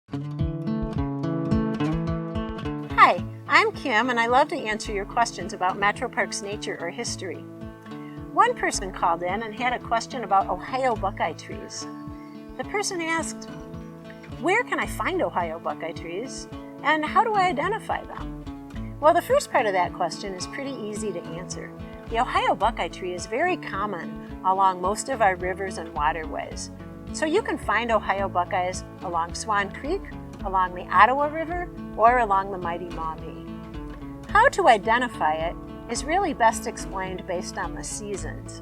Hi, I'm Kim, and I love to answer your questions about Metroparks nature or history. One person called in and had a question about Ohio Buckeye trees. The person asked, where can I find Ohio Buckeye trees, and how do I identify them? Well, the first part of that question is pretty easy to answer. The Ohio Buckeye tree is very common along most of our rivers and waterways. So you can find Ohio Buckeyes along Swan Creek, along the Ottawa River, or along the mighty Maumee. How to identify it is really best explained based on the seasons.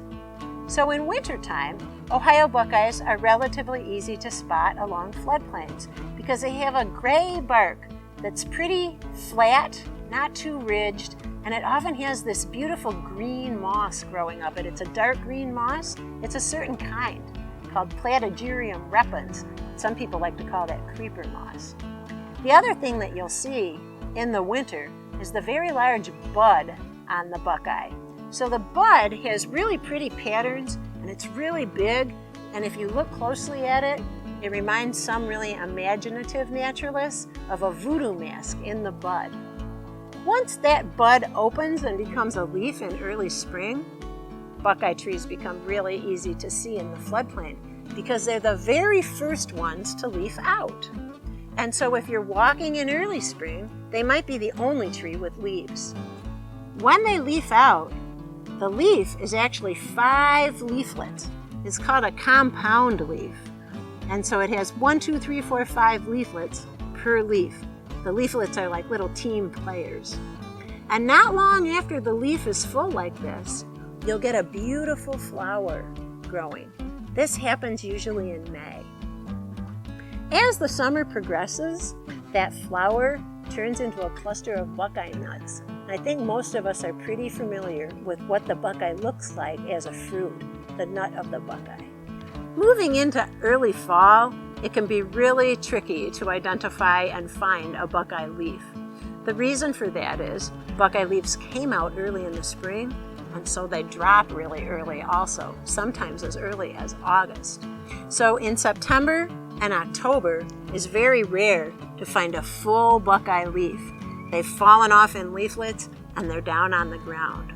So in wintertime, Ohio Buckeyes are relatively easy to spot along floodplains because they have a gray bark that's pretty flat, not too ridged, and it often has this beautiful green moss growing up it. It's a dark green moss. It's a certain kind called Platygerium repens. Some people like to call that creeper moss. The other thing that you'll see in the winter is the very large bud on the buckeye. So the bud has really pretty patterns and it's really big, and if you look closely at it, it reminds some really imaginative naturalists of a voodoo mask in the bud. Once that bud opens and becomes a leaf in early spring, buckeye trees become really easy to see in the floodplain because they're the very first ones to leaf out. And so if you're walking in early spring, they might be the only tree with leaves. When they leaf out, the leaf is actually 5 leaflets. It's called a compound leaf. And so it has 1, 2, 3, 4, 5 leaflets per leaf. The leaflets are like little team players. And not long after the leaf is full like this, you'll get a beautiful flower growing. This happens usually in May. As the summer progresses, that flower turns into a cluster of buckeye nuts. I think most of us are pretty familiar with what the buckeye looks like as a fruit, the nut of the buckeye. Moving into early fall, it can be really tricky to identify and find a buckeye leaf. The reason for that is buckeye leaves came out early in the spring, and so they drop really early also, sometimes as early as August. So in September and October is very rare to find a full buckeye leaf. They've fallen off in leaflets and they're down on the ground.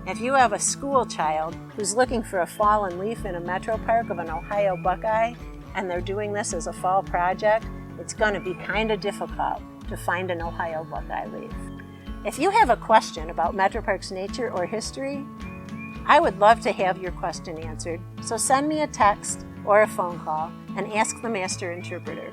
If you have a school child who's looking for a fallen leaf in a Metropark of an Ohio Buckeye, and they're doing this as a fall project, it's going to be kind of difficult to find an Ohio Buckeye leaf. If you have a question about Metroparks nature or history, I would love to have your question answered, so send me a text or a phone call and ask the master interpreter.